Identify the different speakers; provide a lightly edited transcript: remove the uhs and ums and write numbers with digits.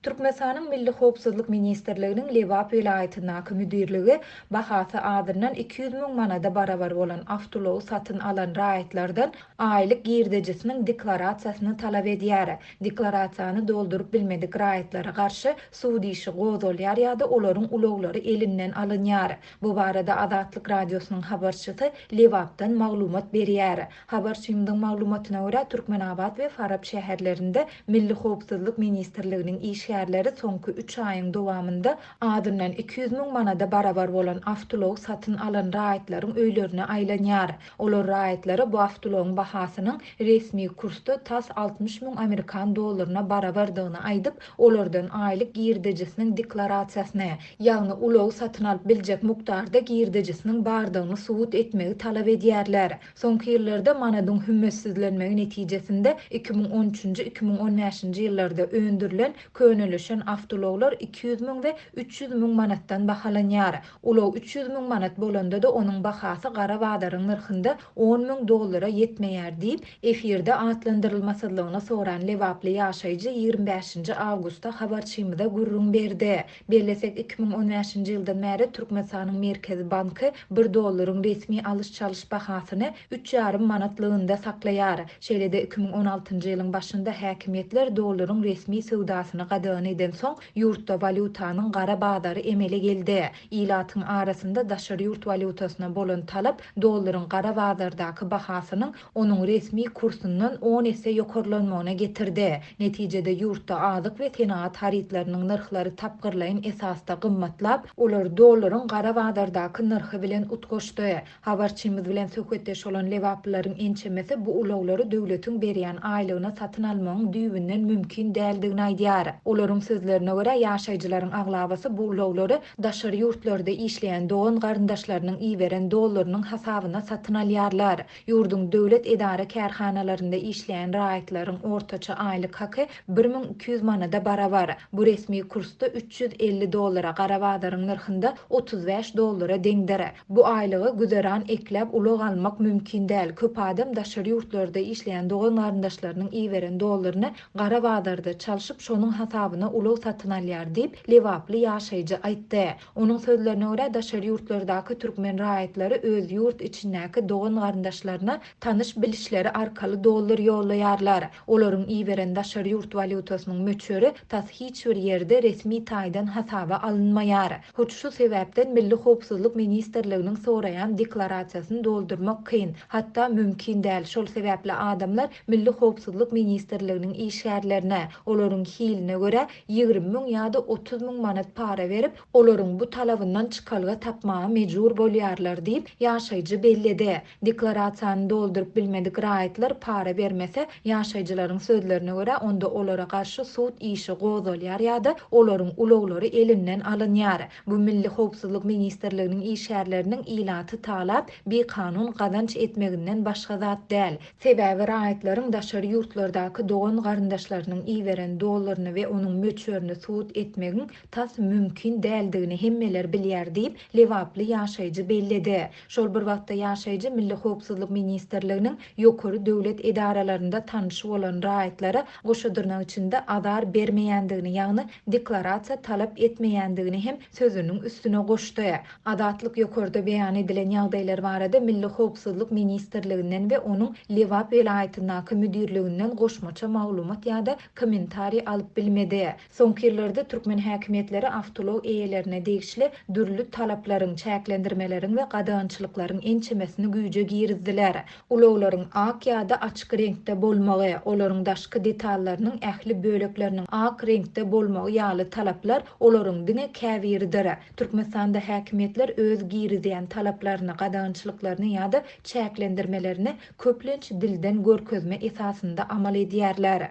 Speaker 1: Türkmenistanyň Milli Howpsuzlyk Ministrliginiň Lewap vilayatynyň müdirligi bahasy adyrnan 200 000 manada barabar bolan awtolow satyn alan raýatlardan aýlyk girdejisiniň deklarasiýasyny talap edýär. Deklarasiýany doldurup bilmedik raýatlara garşy suwdy işi gozulýar ýa-da olaryň ulowlary elinden alynýar. Bu barada Azatlyk radiosynyň habarçysy Lewapdan maglumat berýär. Habarçymyň maglumatyna görä Türkmenabad we Farab şäherlerinde Milli Howpsuzlyk Ministrliginiň işgärleri soňky 3 aýyň dowamında adyrnan 200 000 manada barabar bolan awtolow satyn alan raýatlaryň öýlerine aýlanýar. Olar raýatlary bu awtolowyň bahasynyň resmi kursda tas 60 000 Amerikan dollaryna barabardygyny aýdyp, olardan aýlyk girdejisiniň deklarasiýasyny, ýagny ulow satyn alyp biljek mukdarda girdejisiniň bardygyny subut etmegi talap edýärler. Soňky ýylllarda manadyň hümmetsizlenmegi netijesinde 2013-2015 ýyllarda öndürilen könülüşen awtolowlar 200 000 we 300 000 manatdan bahalanýar. Ulow 300 000 manat bolanda da onuň bahasy gara badaryň narhynda 10 000 dollara yetmeýär diýip efirde atlandyrylmasydlygyny soran Lewaply ýaşaýjy 25 awgustda habarçymyza gurrun berdi. Belesek 2015 ýyldan bäri Türkmenistanyň Merkezi Banky 1 dollaryň resmi alış-çalış bahasyny 3,5 manatlygynda saklaýar. Şeýle-de 2016 ýylyň başynda häkimetler dollaryň resmi sowdasyny gadagan eden soň ýurtda valutanyň gara badary emele geldi. Ilatyň arasynda daşary ýurt valutasyna bolan talap dollaryň gara badardaky bahasynyň onuň resmi kursundan 10 esse ýokarlanmagyna getirdi. Netijede ýurtda azyk we tenaat haritlarynyň narhlary tapgyrlaýyn esasda gymmatlap, olar dollaryň gara badardaky narhy bilen utgaşdy. Habarçymyz bilen söhbetdeş bolan Lewaplylaryň ençemesi bu ulowlary döwletiň berýän aýlygyna satyn almagyň düýbünden mümkin däldigini aýdýar. Olaryň sözlerine görä ýaşaýjylaryň aglabasy bu ulowlary daşary ýurtlarda işleýän dogan garyndaşlarynyň iýberen dollarynyň hasabyna satyn alýarlar. Ýurdun döwlet edara kärhanalarynda işleýän raýatlaryň ortaça aýlyk haky 1200 manada barabar. Bu resmi kursda 350 dollara, gara badaryň narhynda 35 dollara deňdir. Bu aýlygy güzeran ekläp ulow almak mümkin däl. Köp adam daşary ýurtlarda işleýän dogan garyndaşlarynyň iýberen dollaryny gara badarda çalışyp şonuň hasabyna ulow satyn alýar diýip Lewaply ýaşaýjy aýtdy. Onuň sözlerine görä daşary ýurtlardaky türkmen raýatlary öz ýurt içindäki dogan garyndaşlaryna tanyş bilişleri arkaly dollar ýollaýarlar. Olaryň iýberen daşary ýurt valutasynyň möçeri tas hiç bir ýerde resmi taýdan hasaba alynmaýar. Şu sebäpden Milli Howpsuzlyk Ministrliginiň soraýan deklarasiýasyny doldurmak kyn, hatda mümkin däl. Şol sebäple adamlar Milli Howpsuzlyk Ministrliginiň işgärlerine, olaryň hiline görä 20 000 ýa-da 30 000 manat para berip, olaryň bu talabyndan çykalga tapmagy mejbur bolýarlar diýip ýaşaýjy belledi. Deklarasiýany doldurup bilmedik raýatlar para bermese, ýaşaýjylaryň sözlerine görä onda olara garşy suwd işi gozulýar ýa-da olaryň ulowlary elinden alynýar. Bu Milli Howpsuzlyk Ministrliginiň işgärleriniň ilaty talap bir kanun gazanç etmeginden başga zat däl. Sebäbi raýatlaryň daşary ýurtlardaky dogan garyndaşlarynyň iýberen dollaryny we onuň möçerini suwd etmegiň tas mümkin däldigini hemmeler bilýär diýip Lewaply ýaşaýjy belledi. Şol bir wagtda ýaşaýjy Milli Howpsuzlyk Ministrliginiň ýokary döwlet edaralarynda tanyş bolan raýatlara goşadyrnak içinde azar bermeýändigini, ýagny deklarasiýa talap etmeýändigini hem sözüniň üstüne goşdy. Azatlyk ýokarda beýan edilen ýagdaýlar barada Milli Howpsuzlyk Ministrliginden we onuň Lewap vilayatynyň müdirliginden goşmaça maglumat ýa-da kommentari alyp bilmedi. Soňky ýyllarda türkmen häkimetleri awtolow eýelerine degişli dürli talaplaryň, çäklendirmeleriň we gadançylyklaryň ençemesini güýje girizdiler. Ulowlaryň ak ýa-da açyk reňkde bolmagy, olaryň daşky detallarynyň ähli bölekleriniň ak reňkde bolmagy ýaly talaplar olaryň dine käbirdir. Türkmenistanda häkimetler öz girizýän talaplaryny, gadançylyklaryny ýa-da çäklendirmelerini köplenç dilden görkezme esasında amal edýärler.